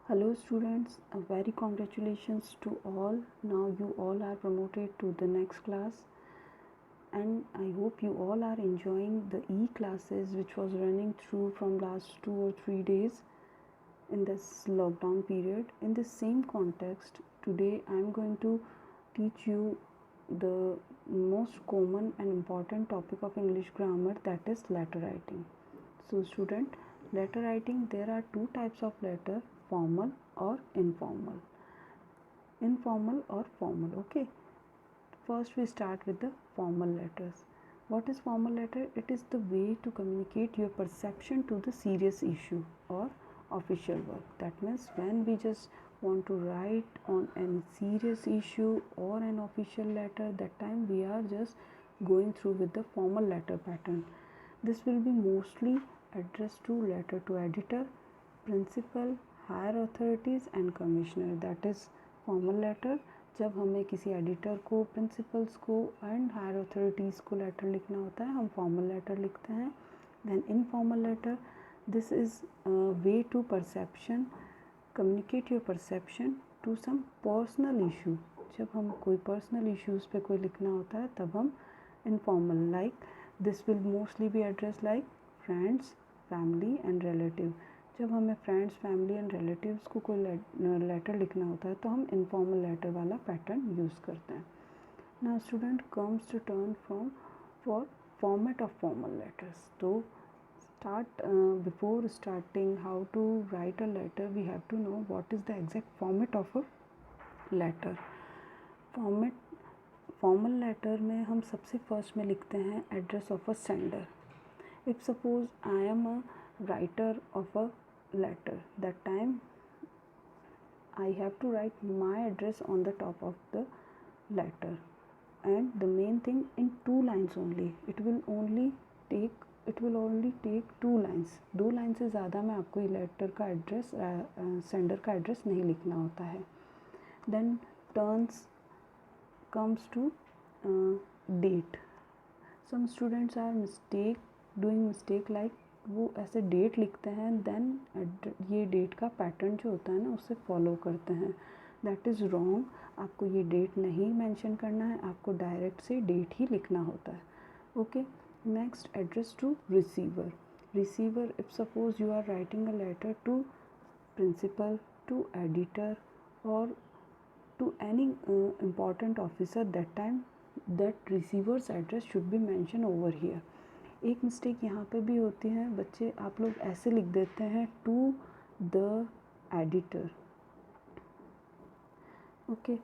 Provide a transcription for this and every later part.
Hello students, a very congratulations to all. Now you all are promoted to the next class and I hope you all are enjoying the e-classes which was running through from last 2 or 3 days in this lockdown period. In the same context, today I am going to teach you the most common and important topic of English grammar, that is letter writing. So student, letter writing, there are two types of letter, formal or informal. Informal or formal. Okay, first we start with the formal letters. What is formal letter? It is the way to communicate your perception to the serious issue or official work. That means when we just want to write on any serious issue or an official letter, that time we are just going through with the formal letter pattern. This will be mostly addressed to letter to editor, principal, higher authorities and commissioner. That is formal letter. जब हमें किसी editor को, principals को and higher authorities को letter लिखना होता है, हम फॉर्मल लेटर लिखते हैं. Then informal letter, this is way to perception, communicate your perception to some personal issue. जब हम कोई पर्सनल इश्यूज़ पे कोई लिखना होता है तब हम informal, like this will mostly be address like friends, family and relative. जब हमें फ्रेंड्स, फैमिली एंड रिलेटिव्स को कोई लेटर लिखना होता है तो हम इनफॉर्मल लेटर वाला पैटर्न यूज़ करते हैं. Now student comes to turn from for format of formal letters. तो before starting how to write a letter, we have to know what is the exact format of a letter. Formal letter में हम सबसे first में लिखते हैं address of a sender. If suppose I am a writer of a letter, that time I have to write my address on the top of the letter, and the main thing in 2 lines only. It will only take 2 lines. 2 line से ज़्यादा में आपको ये letter का address, sender का address नहीं लिखना होता है. Then turns comes to date. Some students are doing mistake like वो ऐसे डेट लिखते हैं, देन ये डेट का पैटर्न जो होता है ना उससे फॉलो करते हैं. That is wrong. आपको ये डेट नहीं मेंशन करना है, आपको डायरेक्ट से डेट ही लिखना होता है. Okay, next address to receiver. Receiver, if suppose you are writing a letter to principal, to editor और to any important officer, that time that receiver's address should be mentioned over here. एक mistake यहाँ पे भी होती है बच्चे, आप लोग ऐसे लिख देते हैं to the editor. Okay,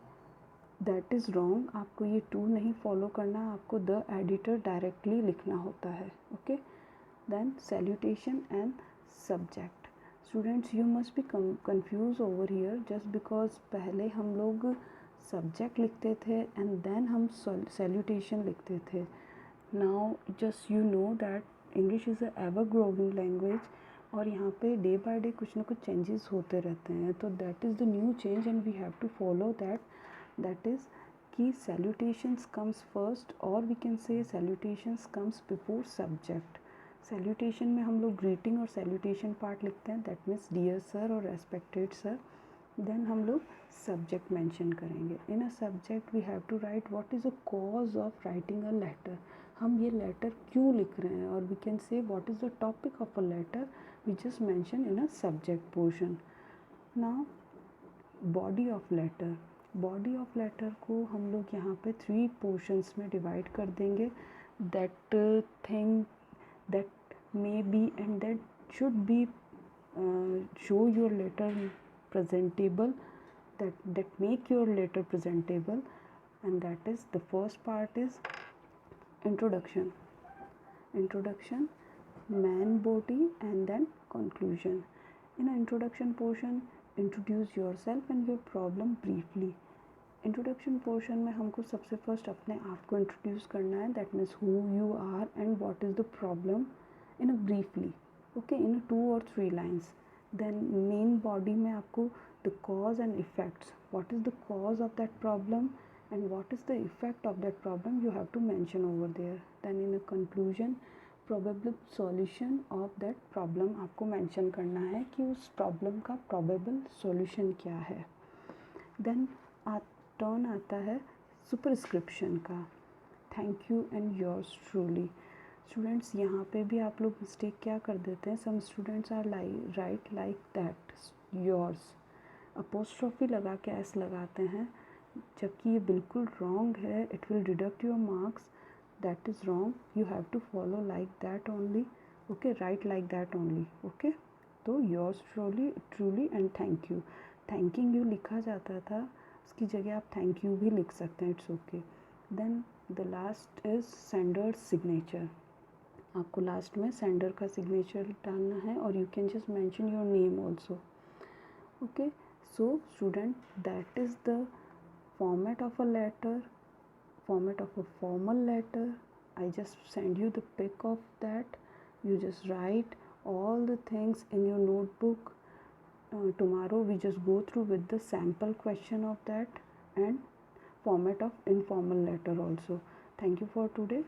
that is wrong. आपको ये टू नहीं फॉलो करना, आपको द एडिटर डायरेक्टली लिखना होता है. Okay, then salutation and subject. Students, you must be confuse over here just because पहले हम लोग सब्जेक्ट लिखते थे एंड देन हम सैल्यूटेशन लिखते थे. Now just you know that English is a ever growing language और यहाँ पे डे बाय डे कुछ ना कुछ चेंजेस होते रहते हैं. तो that is the new change and we have to follow that is कि सैल्यूटेशंस कम्स फर्स्ट, और we can say salutations comes before subject. Salutation में हम लोग ग्रीटिंग और सैल्यूटेशन पार्ट लिखते हैं, दैट मीन्स डियर सर और रेस्पेक्टेड सर. देन हम लोग सब्जेक्ट मेंशन करेंगे. In a subject we have to write what is the cause of writing a letter. हम ये लेटर क्यों लिख रहे हैं, और we can say what is the topic of a letter, we just mention in a subject portion. Now body of letter. Body of letter को हम लोग यहाँ पे 3 पोर्शंस में डिवाइड कर देंगे. That thing that may be and that should be show your letter presentable, that make your letter presentable, and that is the first part is introduction, man body, and then conclusion. In an introduction portion, introduce yourself and your problem briefly. Introduction portion में हमको सबसे first अपने आप को introduce करना है, that means who you are and what is the problem in a briefly. Okay, in 2 or 3 lines. देन main body में आपको the cause and effects, what is the cause of that problem and what is the effect of that problem, you have to mention over there. Then in a conclusion, probable solution of that problem आपको mention करना है कि उस problem का probable solution क्या है। Then turn आता है सुपरस्क्रिप्शन का, thank you and yours truly. Students यहाँ पे भी आप लोग मिस्टेक क्या कर देते हैं, some students are write like that yours, apostrophe लगा के एस लगाते हैं, जबकि ये बिल्कुल रॉन्ग है। It will deduct your marks, that is wrong. You have to follow like that only, okay, right like that only, okay. तो yours truly and thank you, thanking you लिखा जाता था, उसकी जगह आप थैंक यू भी लिख सकते हैं, it's okay. Then the last is sender signature, आपको लास्ट में सेंडर का सिग्नेचर डालना है और you can just mention your name also, okay. So student, that is the format of a letter, format of a formal letter. I just send you the pic of that. You just write all the things in your notebook. Tomorrow we just go through with the sample question of that and format of informal letter also. Thank you for today.